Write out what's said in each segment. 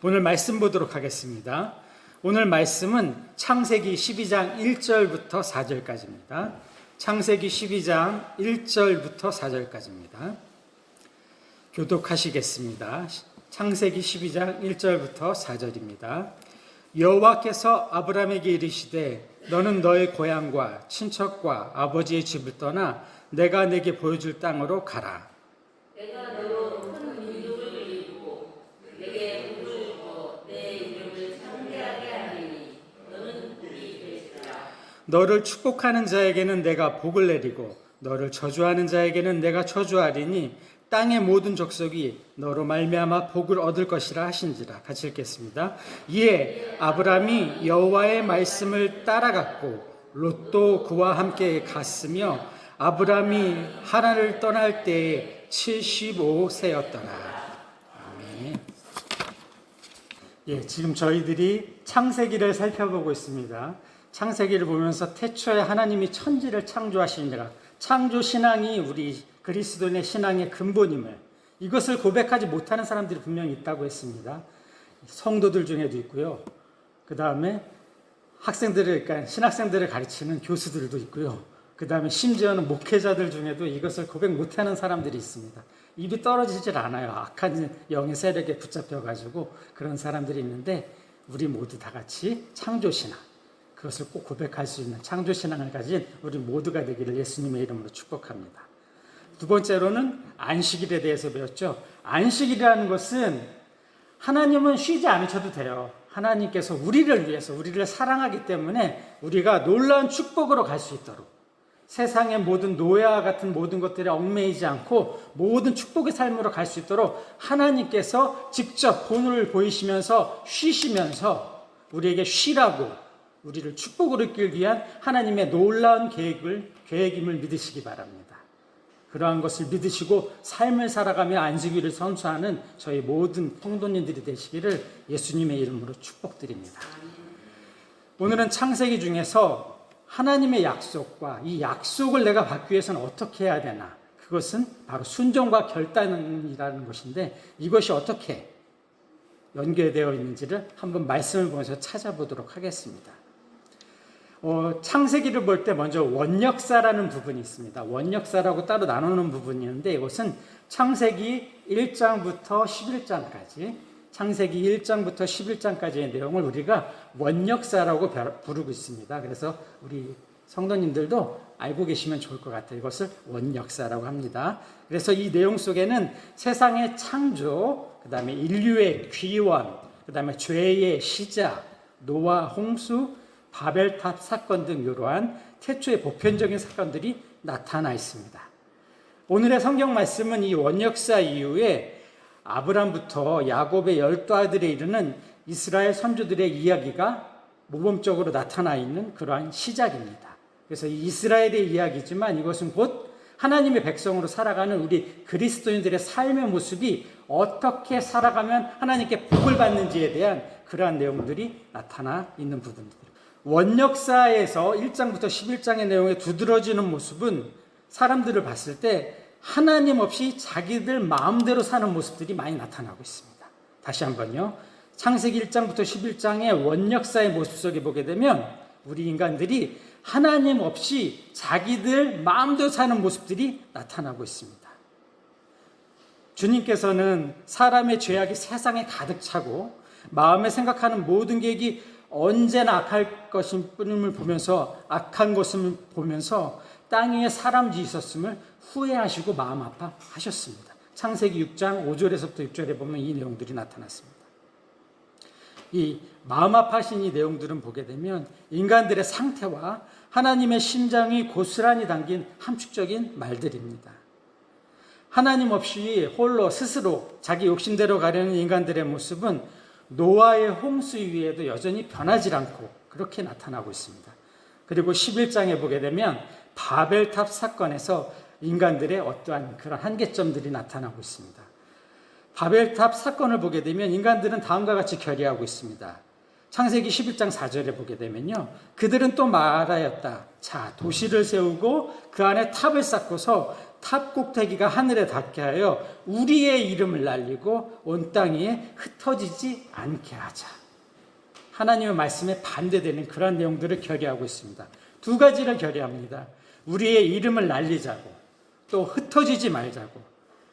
오늘 말씀 보도록 하겠습니다. 오늘 말씀은 창세기 12장 1절부터 4절까지입니다. 창세기 12장 1절부터 4절까지입니다. 교독하시겠습니다. 창세기 12장 1절부터 4절입니다. 여호와께서 아브라함에게 이르시되 너는 너의 고향과 친척과 아버지의 집을 떠나 내가 내게 보여줄 땅으로 가라. 내가 너로 큰 민족을 이루고 내게 복을 주고 내 이름을 창대하게 하리니 너는 복이 되리라. 너를 축복하는 자에게는 내가 복을 내리고 너를 저주하는 자에게는 내가 저주하리니 땅의 모든 족속이 너로 말미암아 복을 얻을 것이라 하신지라. 같이 읽겠습니다. 이에 아브라함이 여호와의 말씀을 따라갔고 롯도 그와 함께 갔으며 아브라함이 하란을 떠날 때에 75세였더라. 아멘. 지금 저희들이 창세기를 살펴보고 있습니다. 창세기를 보면서 태초에 하나님이 천지를 창조하시니라. 창조 신앙이 우리 그리스도인의 신앙의 근본임을, 이것을 고백하지 못하는 사람들이 분명히 있다고 했습니다. 성도들 중에도 있고요. 그 다음에 학생들을, 그러니까 신학생들을 가르치는 교수들도 있고요. 그 다음에 심지어는 목회자들 중에도 이것을 고백 못하는 사람들이 있습니다. 입이 떨어지질 않아요. 악한 영의 세력에 붙잡혀가지고 그런 사람들이 있는데, 우리 모두 다 같이 창조신앙, 그것을 꼭 고백할 수 있는 창조신앙을 가진 우리 모두가 되기를 예수님의 이름으로 축복합니다. 두 번째로는 안식일에 대해서 배웠죠. 안식일이라는 것은 하나님은 쉬지 않으셔도 돼요. 하나님께서 우리를 위해서, 우리를 사랑하기 때문에 우리가 놀라운 축복으로 갈 수 있도록, 세상의 모든 노예와 같은 모든 것들에 얽매이지 않고 모든 축복의 삶으로 갈 수 있도록 하나님께서 직접 본을 보이시면서 쉬시면서 우리에게 쉬라고, 우리를 축복으로 이끌기 위한 하나님의 놀라운 계획임을 믿으시기 바랍니다. 그러한 것을 믿으시고 삶을 살아가며 안식일을 선수하는 저희 모든 성도님들이 되시기를 예수님의 이름으로 축복드립니다. 오늘은 창세기 중에서 하나님의 약속과 이 약속을 내가 받기 위해서는 어떻게 해야 되나, 그것은 바로 순종과 결단이라는 것인데, 이것이 어떻게 연결되어 있는지를 한번 말씀을 보면서 찾아보도록 하겠습니다. 창세기를 볼 때 먼저 원역사라는 부분이 있습니다. 원역사라고 따로 나누는 부분이 있는데, 이것은 창세기 1장부터 11장까지, 창세기 1장부터 11장까지의 내용을 우리가 원역사라고 부르고 있습니다. 그래서 우리 성도님들도 알고 계시면 좋을 것 같아요. 이것을 원역사라고 합니다. 그래서 이 내용 속에는 세상의 창조, 그 다음에 인류의 귀원, 그 다음에 죄의 시작, 노아 홍수, 바벨탑 사건 등 이러한 태초의 보편적인 사건들이 나타나 있습니다. 오늘의 성경 말씀은 이 원역사 이후에 아브람부터 야곱의 12아들에 이르는 이스라엘 선조들의 이야기가 모범적으로 나타나 있는 그러한 시작입니다. 그래서 이 이스라엘의 이야기지만 이것은 곧 하나님의 백성으로 살아가는 우리 그리스도인들의 삶의 모습이 어떻게 살아가면 하나님께 복을 받는지에 대한 그러한 내용들이 나타나 있는 부분입니다. 원역사에서 1장부터 11장의 내용에 두드러지는 모습은 사람들을 봤을 때 하나님 없이 자기들 마음대로 사는 모습들이 많이 나타나고 있습니다. 다시 한번요. 창세기 1장부터 11장의 원역사의 모습 속에 보게 되면 우리 인간들이 하나님 없이 자기들 마음대로 사는 모습들이 나타나고 있습니다. 주님께서는 사람의 죄악이 세상에 가득 차고 마음에 생각하는 모든 계획이 언제나 악할 것인 뿐임을 보면서, 악한 것을 보면서 땅 위에 사람 지으셨음을 후회하시고 마음 아파하셨습니다. 창세기 6장 5절에서부터 6절에 보면 이 내용들이 나타났습니다. 이 마음 아파하신 이 내용들은 보게 되면 인간들의 상태와 하나님의 심장이 고스란히 담긴 함축적인 말들입니다. 하나님 없이 홀로 스스로 자기 욕심대로 가려는 인간들의 모습은 노아의 홍수 이후에도 여전히 변하지 않고 그렇게 나타나고 있습니다. 그리고 11장에 보게 되면 바벨탑 사건에서 인간들의 어떠한 그런 한계점들이 나타나고 있습니다. 바벨탑 사건을 보게 되면 인간들은 다음과 같이 결의하고 있습니다. 창세기 11장 4절에 보게 되면요, 그들은 또 말하였다. 자, 도시를 세우고 그 안에 탑을 쌓고서 탑 꼭대기가 하늘에 닿게 하여 우리의 이름을 날리고 온 땅 위에 흩어지지 않게 하자. 하나님의 말씀에 반대되는 그런 내용들을 결의하고 있습니다. 두 가지를 결의합니다. 우리의 이름을 날리자고, 또 흩어지지 말자고.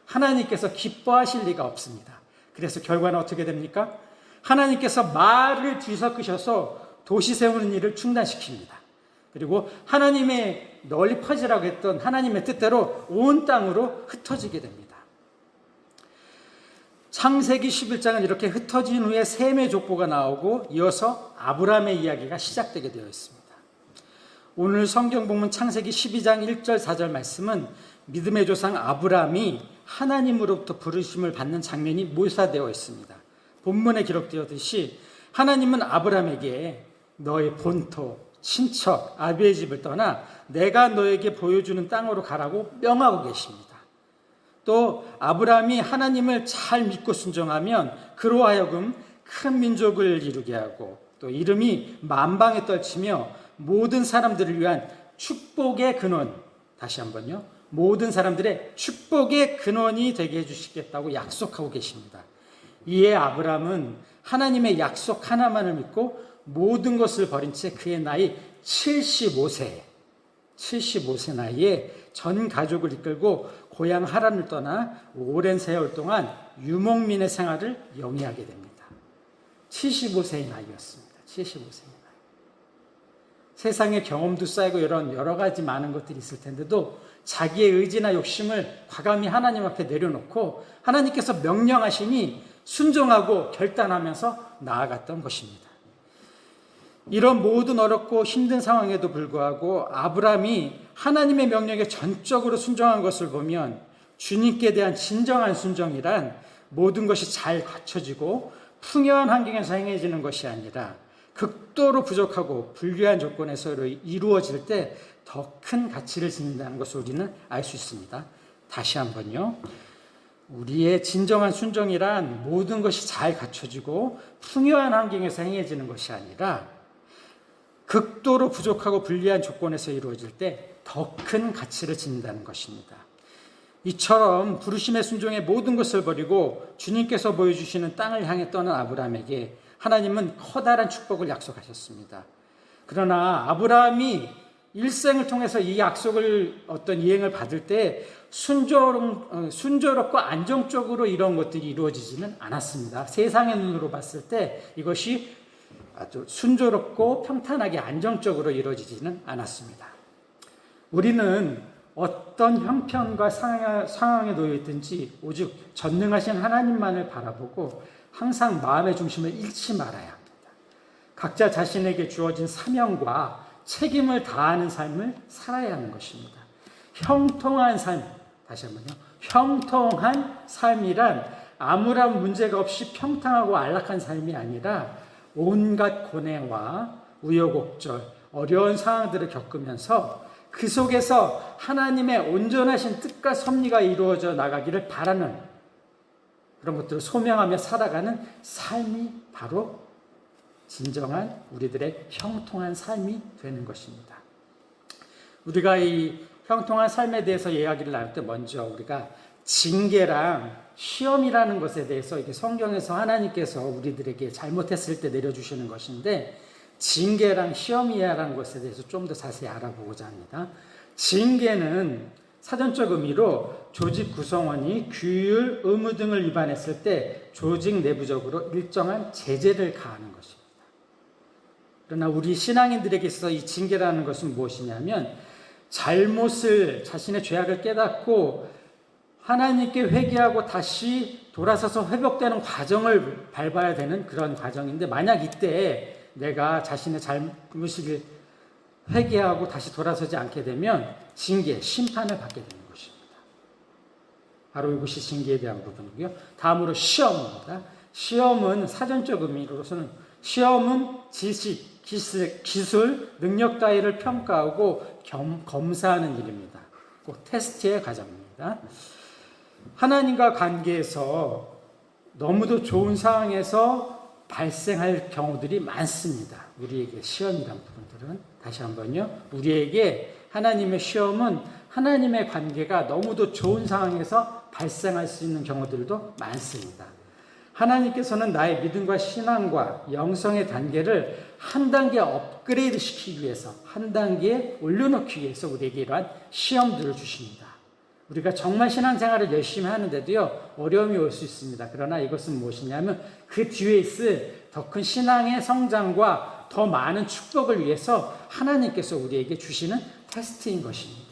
하나님께서 기뻐하실 리가 없습니다. 그래서 결과는 어떻게 됩니까? 하나님께서 말을 뒤섞으셔서 도시 세우는 일을 중단시킵니다. 그리고 하나님의 널리 퍼지라고 했던 하나님의 뜻대로 온 땅으로 흩어지게 됩니다. 창세기 11장은 이렇게 흩어진 후에 셈의 족보가 나오고 이어서 아브라함의 이야기가 시작되게 되어 있습니다. 오늘 성경 본문 창세기 12장 1절 4절 말씀은 믿음의 조상 아브라함이 하나님으로부터 부르심을 받는 장면이 묘사되어 있습니다. 본문에 기록되었듯이 하나님은 아브라함에게 너의 본토, 친척, 아비의 집을 떠나 내가 너에게 보여주는 땅으로 가라고 명하고 계십니다. 또 아브라함이 하나님을 잘 믿고 순종하면 그로 하여금 큰 민족을 이루게 하고 또 이름이 만방에 떨치며 모든 사람들을 위한 축복의 근원, 다시 한번요, 모든 사람들의 축복의 근원이 되게 해주시겠다고 약속하고 계십니다. 이에 아브라함은 하나님의 약속 하나만을 믿고 모든 것을 버린 채 그의 나이 75세 나이에 전 가족을 이끌고 고향 하란을 떠나 오랜 세월 동안 유목민의 생활을 영위하게 됩니다. 75세의 나이였습니다. 75세의 나이. 세상에 경험도 쌓이고 이런 여러 가지 많은 것들이 있을 텐데도 자기의 의지나 욕심을 과감히 하나님 앞에 내려놓고 하나님께서 명령하시니 순종하고 결단하면서 나아갔던 것입니다. 이런 모든 어렵고 힘든 상황에도 불구하고 아브라함이 하나님의 명령에 전적으로 순종한 것을 보면 주님께 대한 진정한 순종이란 모든 것이 잘 갖춰지고 풍요한 환경에서 행해지는 것이 아니라 극도로 부족하고 불리한 조건에서 이루어질 때 더 큰 가치를 지닌다는 것을 우리는 알 수 있습니다. 다시 한번요. 우리의 진정한 순종이란 모든 것이 잘 갖춰지고 풍요한 환경에서 행해지는 것이 아니라 극도로 부족하고 불리한 조건에서 이루어질 때 더 큰 가치를 지닌다는 것입니다. 이처럼 부르심의 순종에 모든 것을 버리고 주님께서 보여주시는 땅을 향해 떠난 아브라함에게 하나님은 커다란 축복을 약속하셨습니다. 그러나 아브라함이 일생을 통해서 이 약속을 어떤 이행을 받을 때 순조롭고 안정적으로 이런 것들이 이루어지지는 않았습니다. 세상의 눈으로 봤을 때 이것이 아주 순조롭고 평탄하게 안정적으로 이루어지지는 않았습니다. 우리는 어떤 형편과 상황에 놓여 있든지 오직 전능하신 하나님만을 바라보고 항상 마음의 중심을 잃지 말아야 합니다. 각자 자신에게 주어진 사명과 책임을 다하는 삶을 살아야 하는 것입니다. 형통한 삶, 다시 한번요. 형통한 삶이란 아무런 문제가 없이 평탄하고 안락한 삶이 아니라 온갖 고뇌와 우여곡절, 어려운 상황들을 겪으면서 그 속에서 하나님의 온전하신 뜻과 섭리가 이루어져 나가기를 바라는 그런 것들을 소명하며 살아가는 삶이 바로 진정한 우리들의 형통한 삶이 되는 것입니다. 우리가 이 형통한 삶에 대해서 이야기를 나눌 때 먼저 우리가 징계랑 시험이라는 것에 대해서 이게 성경에서 하나님께서 우리들에게 잘못했을 때 내려주시는 것인데 징계랑 시험이라는 것에 대해서 좀 더 자세히 알아보고자 합니다. 징계는 사전적 의미로 조직 구성원이 규율, 의무 등을 위반했을 때 조직 내부적으로 일정한 제재를 가하는 것입니다. 그러나 우리 신앙인들에게 있어서 이 징계라는 것은 무엇이냐면 잘못을, 자신의 죄악을 깨닫고 하나님께 회개하고 다시 돌아서서 회복되는 과정을 밟아야 되는 그런 과정인데 만약 이때 내가 자신의 잘못을 회개하고 다시 돌아서지 않게 되면 징계, 심판을 받게 되는 것입니다. 바로 이것이 징계에 대한 부분이고요. 다음으로 시험입니다. 시험은 사전적 의미로서는 시험은 지식, 기술, 능력 따위를 평가하고 검사하는 일입니다. 꼭 테스트의 과정입니다. 하나님과 관계에서 너무도 좋은 상황에서 발생할 경우들이 많습니다. 우리에게 시험이란 부분들은 다시 한번요. 우리에게 하나님의 시험은 하나님의 관계가 너무도 좋은 상황에서 발생할 수 있는 경우들도 많습니다. 하나님께서는 나의 믿음과 신앙과 영성의 단계를 한 단계 업그레이드 시키기 위해서, 한 단계 올려놓기 위해서 우리에게 이러한 시험들을 주십니다. 우리가 정말 신앙생활을 열심히 하는데도요, 어려움이 올 수 있습니다. 그러나 이것은 무엇이냐면 그 뒤에 있을 더 큰 신앙의 성장과 더 많은 축복을 위해서 하나님께서 우리에게 주시는 테스트인 것입니다.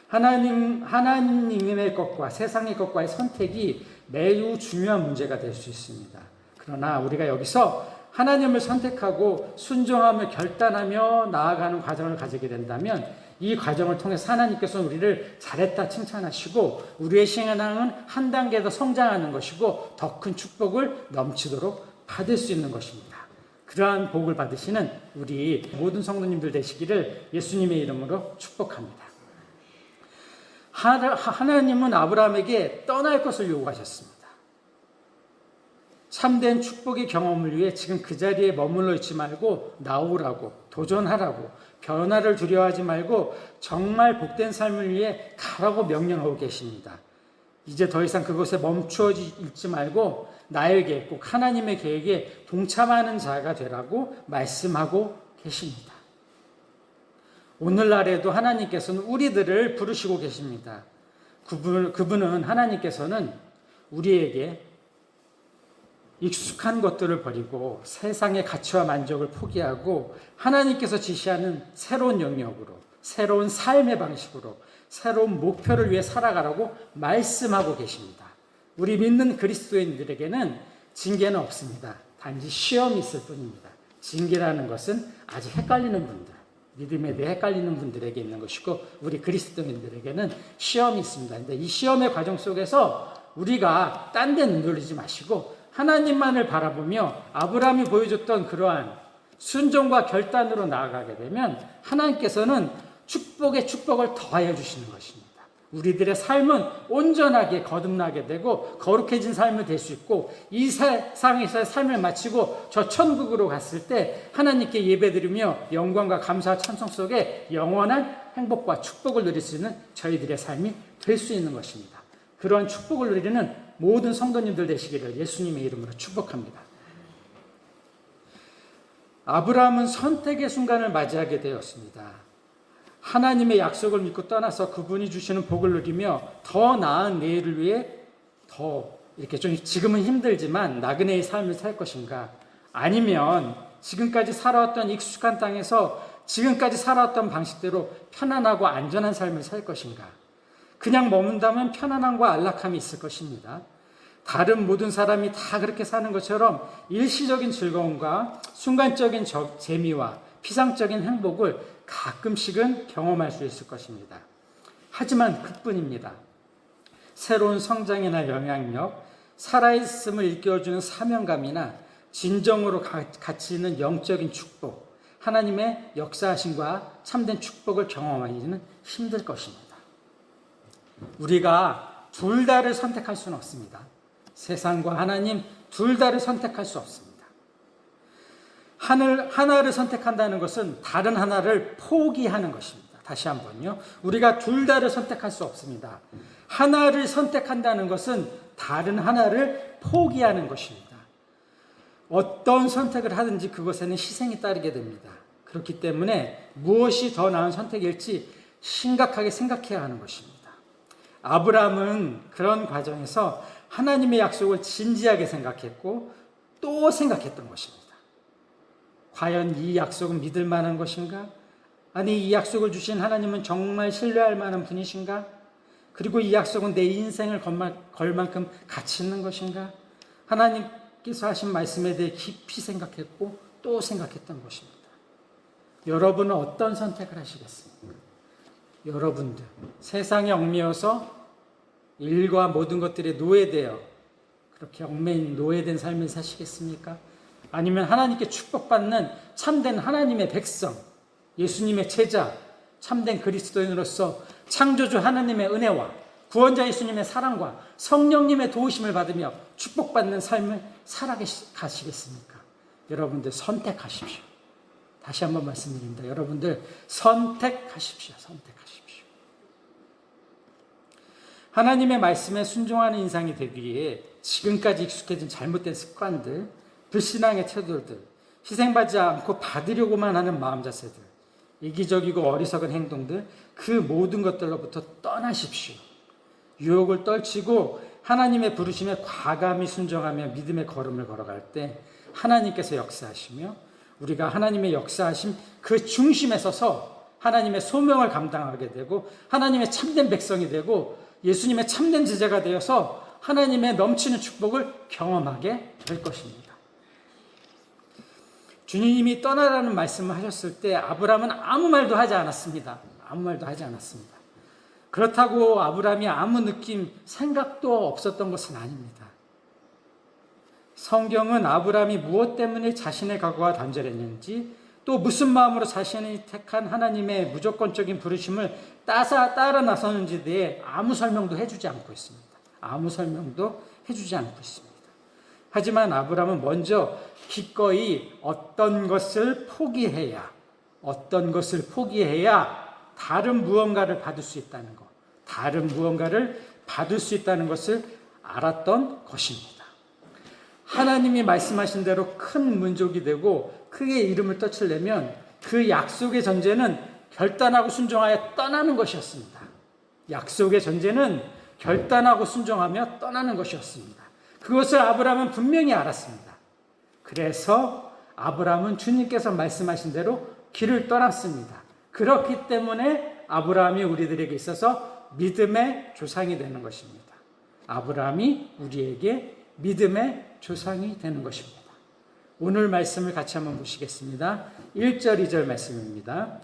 하나님의 것과 세상의 것과의 선택이 매우 중요한 문제가 될 수 있습니다. 그러나 우리가 여기서 하나님을 선택하고 순종함을 결단하며 나아가는 과정을 가지게 된다면 이 과정을 통해서 하나님께서는 우리를 잘했다 칭찬하시고 우리의 신앙은 한 단계 더 성장하는 것이고 더 큰 축복을 넘치도록 받을 수 있는 것입니다. 그러한 복을 받으시는 우리 모든 성도님들 되시기를 예수님의 이름으로 축복합니다. 하나님은 아브라함에게 떠날 것을 요구하셨습니다. 참된 축복의 경험을 위해 지금 그 자리에 머물러 있지 말고 나오라고, 도전하라고, 변화를 두려워하지 말고 정말 복된 삶을 위해 가라고 명령하고 계십니다. 이제 더 이상 그곳에 멈추어 있지 말고 나에게, 꼭 하나님의 계획에 동참하는 자가 되라고 말씀하고 계십니다. 오늘날에도 하나님께서는 우리들을 부르시고 계십니다. 그분은 하나님께서는 우리에게 익숙한 것들을 버리고 세상의 가치와 만족을 포기하고 하나님께서 지시하는 새로운 영역으로, 새로운 삶의 방식으로, 새로운 목표를 위해 살아가라고 말씀하고 계십니다. 우리 믿는 그리스도인들에게는 징계는 없습니다. 단지 시험이 있을 뿐입니다. 징계라는 것은 아직 헷갈리는 분들, 믿음에 대해 헷갈리는 분들에게 있는 것이고 우리 그리스도인들에게는 시험이 있습니다. 근데 이 시험의 과정 속에서 우리가 딴 데 눈 돌리지 마시고 하나님만을 바라보며 아브라함이 보여줬던 그러한 순종과 결단으로 나아가게 되면 하나님께서는 축복에 축복을 더하여 주시는 것입니다. 우리들의 삶은 온전하게 거듭나게 되고 거룩해진 삶이 될 수 있고 이 세상에서의 삶을 마치고 저 천국으로 갔을 때 하나님께 예배드리며 영광과 감사와 찬송 속에 영원한 행복과 축복을 누릴 수 있는 저희들의 삶이 될 수 있는 것입니다. 그러한 축복을 누리는 모든 성도님들 되시기를 예수님의 이름으로 축복합니다. 아브라함은 선택의 순간을 맞이하게 되었습니다. 하나님의 약속을 믿고 떠나서 그분이 주시는 복을 누리며 더 나은 내일을 위해 더 이렇게 좀 지금은 힘들지만 나그네의 삶을 살 것인가, 아니면 지금까지 살아왔던 익숙한 땅에서 지금까지 살아왔던 방식대로 편안하고 안전한 삶을 살 것인가. 그냥 머문다면 편안함과 안락함이 있을 것입니다. 다른 모든 사람이 다 그렇게 사는 것처럼 일시적인 즐거움과 순간적인 재미와 피상적인 행복을 가끔씩은 경험할 수 있을 것입니다. 하지만 그뿐입니다. 새로운 성장이나 영향력, 살아있음을 일깨워주는 사명감이나 진정으로 가치 있는 영적인 축복, 하나님의 역사하심과 참된 축복을 경험하기는 힘들 것입니다. 우리가 둘 다를 선택할 수는 없습니다. 세상과 하나님 둘 다를 선택할 수 없습니다. 하나를 선택한다는 것은 다른 하나를 포기하는 것입니다. 다시 한번요. 우리가 둘 다를 선택할 수 없습니다. 하나를 선택한다는 것은 다른 하나를 포기하는 것입니다. 어떤 선택을 하든지 그것에는 희생이 따르게 됩니다. 그렇기 때문에 무엇이 더 나은 선택일지 심각하게 생각해야 하는 것입니다. 아브라함은 그런 과정에서 하나님의 약속을 진지하게 생각했고 또 생각했던 것입니다. 과연 이 약속은 믿을 만한 것인가? 아니, 이 약속을 주신 하나님은 정말 신뢰할 만한 분이신가? 그리고 이 약속은 내 인생을 걸 만큼 가치 있는 것인가? 하나님께서 하신 말씀에 대해 깊이 생각했고 또 생각했던 것입니다. 여러분은 어떤 선택을 하시겠습니까? 여러분들, 세상에 얽매여서 일과 모든 것들에 노예되어 그렇게 얽매인 노예된 삶을 사시겠습니까? 아니면 하나님께 축복받는 참된 하나님의 백성, 예수님의 제자, 참된 그리스도인으로서 창조주 하나님의 은혜와 구원자 예수님의 사랑과 성령님의 도우심을 받으며 축복받는 삶을 살아가시겠습니까? 여러분들 선택하십시오. 다시 한번 말씀드립니다. 여러분들 선택하십시오. 선택하십시오. 하나님의 말씀에 순종하는 인상이 되기 위해 지금까지 익숙해진 잘못된 습관들, 불신앙의 태도들, 희생받지 않고 받으려고만 하는 마음 자세들, 이기적이고 어리석은 행동들, 그 모든 것들로부터 떠나십시오. 유혹을 떨치고 하나님의 부르심에 과감히 순종하며 믿음의 걸음을 걸어갈 때 하나님께서 역사하시며 우리가 하나님의 역사하심 그 중심에 서서 하나님의 소명을 감당하게 되고 하나님의 참된 백성이 되고 예수님의 참된 제자가 되어서 하나님의 넘치는 축복을 경험하게 될 것입니다. 주님이 떠나라는 말씀을 하셨을 때 아브라함은 아무 말도 하지 않았습니다. 아무 말도 하지 않았습니다. 그렇다고 아브라함이 아무 느낌, 생각도 없었던 것은 아닙니다. 성경은 아브라함이 무엇 때문에 자신의 각오가 단절했는지 또 무슨 마음으로 자신이 택한 하나님의 무조건적인 부르심을 따라 나서는지에 대해 아무 설명도 해주지 않고 있습니다. 아무 설명도 해주지 않고 있습니다. 하지만 아브라함은 먼저 기꺼이 어떤 것을 포기해야 다른 무언가를 받을 수 있다는 것, 다른 무언가를 받을 수 있다는 것을 알았던 것입니다. 하나님이 말씀하신 대로 큰 민족이 되고 크게 이름을 떨치려면 그 약속의 전제는 결단하고 순종하여 떠나는 것이었습니다. 약속의 전제는 결단하고 순종하며 떠나는 것이었습니다. 그것을 아브라함은 분명히 알았습니다. 그래서 아브라함은 주님께서 말씀하신 대로 길을 떠났습니다. 그렇기 때문에 아브라함이 우리들에게 있어서 믿음의 조상이 되는 것입니다. 아브라함이 우리에게 믿음의 조상이 되는 것입니다. 오늘 말씀을 같이 한번 보시겠습니다. 1절 2절 말씀입니다.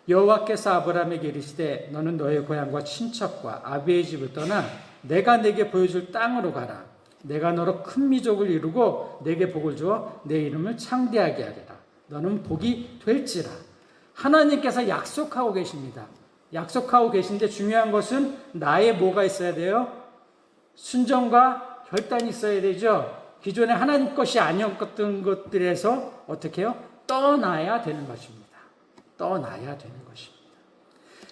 여호와께서 아브라함에게 이르시되 너는 너의 고향과 친척과 아비의 집을 떠나 내가 내게 보여줄 땅으로 가라. 내가 너로 큰 민족을 이루고 내게 복을 주어 내 이름을 창대하게 하리라. 너는 복이 될지라. 하나님께서 약속하고 계십니다. 약속하고 계신데 중요한 것은 나의 뭐가 있어야 돼요? 순종과 결단이 있어야 되죠. 기존에 하나님 것이 아니었던 것들에서 어떻게 해요? 떠나야 되는 것입니다. 떠나야 되는 것입니다.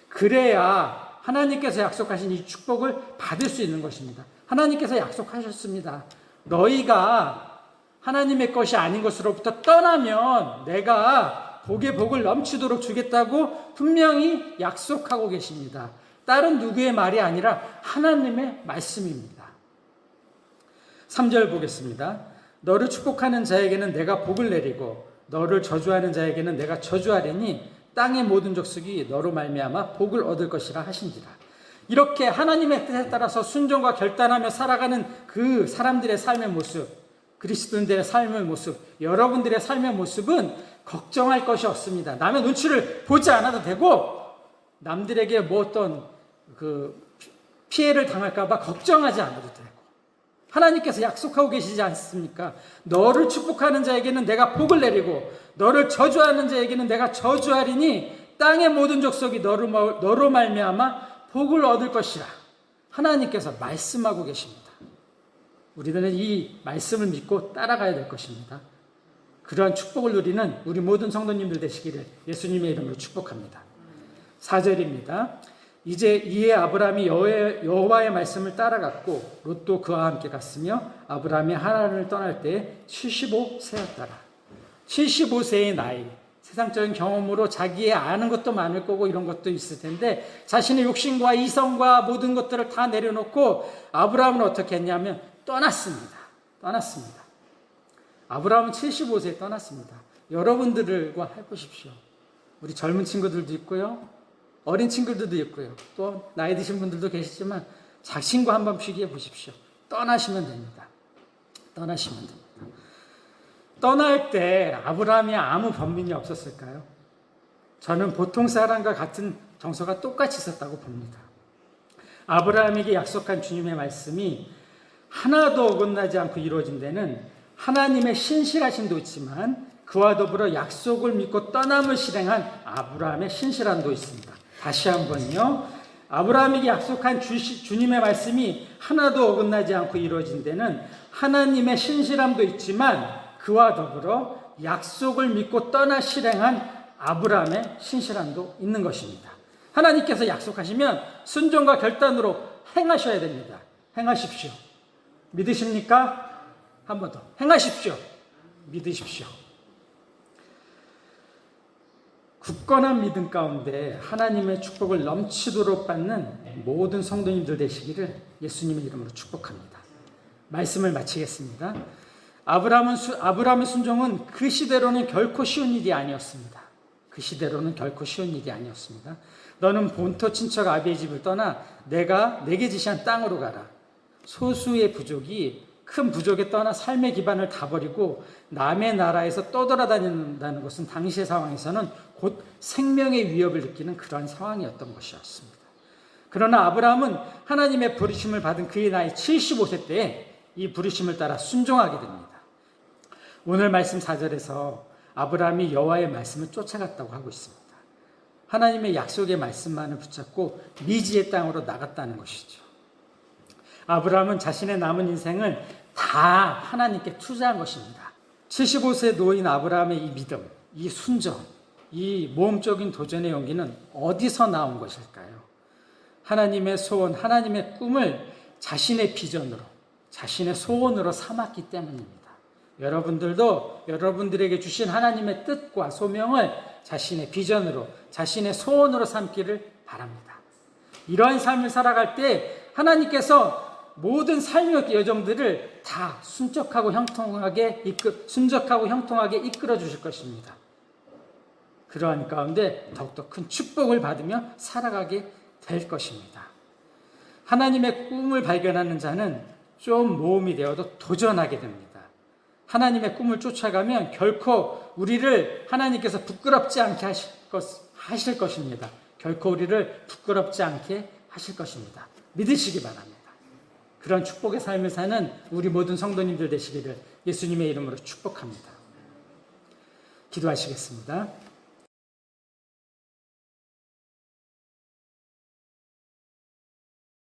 그래야 하나님께서 약속하신 이 축복을 받을 수 있는 것입니다. 하나님께서 약속하셨습니다. 너희가 하나님의 것이 아닌 것으로부터 떠나면 내가 복의 복을 넘치도록 주겠다고 분명히 약속하고 계십니다. 다른 누구의 말이 아니라 하나님의 말씀입니다. 3절 보겠습니다. 너를 축복하는 자에게는 내가 복을 내리고 너를 저주하는 자에게는 내가 저주하리니 땅의 모든 족속이 너로 말미암아 복을 얻을 것이라 하신지라. 이렇게 하나님의 뜻에 따라서 순종과 결단하며 살아가는 그 사람들의 삶의 모습, 그리스도인들의 삶의 모습, 여러분들의 삶의 모습은 걱정할 것이 없습니다. 남의 눈치를 보지 않아도 되고 남들에게 뭐 어떤 피해를 당할까 봐 걱정하지 않아도 되고 하나님께서 약속하고 계시지 않습니까? 너를 축복하는 자에게는 내가 복을 내리고 너를 저주하는 자에게는 내가 저주하리니 땅의 모든 족속이 너로 말미암아 복을 얻을 것이라. 하나님께서 말씀하고 계십니다. 우리들은 이 말씀을 믿고 따라가야 될 것입니다. 그러한 축복을 누리는 우리 모든 성도님들 되시기를 예수님의 이름으로 축복합니다. 4절입니다. 이에 아브라함이 여호와의 말씀을 따라갔고 롯도 그와 함께 갔으며 아브라함이 하란을 떠날 때 75세였더라. 75세의 나이, 세상적인 경험으로 자기의 아는 것도 많을 거고 이런 것도 있을 텐데 자신의 욕심과 이성과 모든 것들을 다 내려놓고 아브라함은 어떻게 했냐면 떠났습니다. 아브라함은 75세에 떠났습니다. 여러분들과 해보십시오. 우리 젊은 친구들도 있고요. 어린 친구들도 있고요. 또 나이 드신 분들도 계시지만 자신과 한번 비교해 보십시오. 떠나시면 됩니다. 떠날 때 아브라함이 아무 번민이 없었을까요? 저는 보통 사람과 같은 정서가 똑같이 있었다고 봅니다. 아브라함에게 약속한 주님의 말씀이 하나도 어긋나지 않고 이루어진 데는 하나님의 신실하심도 있지만 그와 더불어 약속을 믿고 떠남을 실행한 아브라함의 신실함도 있습니다. 다시 한번요. 아브라함에게 약속한 주님의 말씀이 하나도 어긋나지 않고 이루어진 데는 하나님의 신실함도 있지만 그와 더불어 약속을 믿고 떠나 실행한 아브라함의 신실함도 있는 것입니다. 하나님께서 약속하시면 순종과 결단으로 행하셔야 됩니다. 행하십시오. 믿으십니까? 한 번 더. 행하십시오. 믿으십시오. 굳건한 믿음 가운데 하나님의 축복을 넘치도록 받는 모든 성도님들 되시기를 예수님의 이름으로 축복합니다. 말씀을 마치겠습니다. 아브라함의 순종은 그 시대로는 결코 쉬운 일이 아니었습니다. 그 시대로는 결코 쉬운 일이 아니었습니다. 너는 본토 친척 아비의 집을 떠나 내가 내게 지시한 땅으로 가라. 소수의 부족이 큰 부족에 떠나 삶의 기반을 다 버리고 남의 나라에서 떠돌아다닌다는 것은 당시의 상황에서는 곧 생명의 위협을 느끼는 그런 상황이었던 것이었습니다. 그러나 아브라함은 하나님의 부르심을 받은 그의 나이 75세 때에 이 부르심을 따라 순종하게 됩니다. 오늘 말씀 4절에서 아브라함이 여호와의 말씀을 쫓아갔다고 하고 있습니다. 하나님의 약속의 말씀만을 붙잡고 미지의 땅으로 나갔다는 것이죠. 아브라함은 자신의 남은 인생을 다 하나님께 투자한 것입니다. 75세 노인 아브라함의 이 믿음, 이 순종, 이 모험적인 도전의 용기는 어디서 나온 것일까요? 하나님의 소원, 하나님의 꿈을 자신의 비전으로, 자신의 소원으로 삼았기 때문입니다. 여러분들도 여러분들에게 주신 하나님의 뜻과 소명을 자신의 비전으로, 자신의 소원으로 삼기를 바랍니다. 이러한 삶을 살아갈 때 하나님께서 모든 삶의 여정들을 다 순적하고 형통하게 이끌어 주실 것입니다. 그러한 가운데 더욱더 큰 축복을 받으며 살아가게 될 것입니다. 하나님의 꿈을 발견하는 자는 좀 모험이 되어도 도전하게 됩니다. 하나님의 꿈을 쫓아가면 결코 우리를 하나님께서 부끄럽지 않게 하실 것입니다. 결코 우리를 부끄럽지 않게 하실 것입니다. 믿으시기 바랍니다. 그런 축복의 삶을 사는 우리 모든 성도님들 되시기를 예수님의 이름으로 축복합니다. 기도하시겠습니다.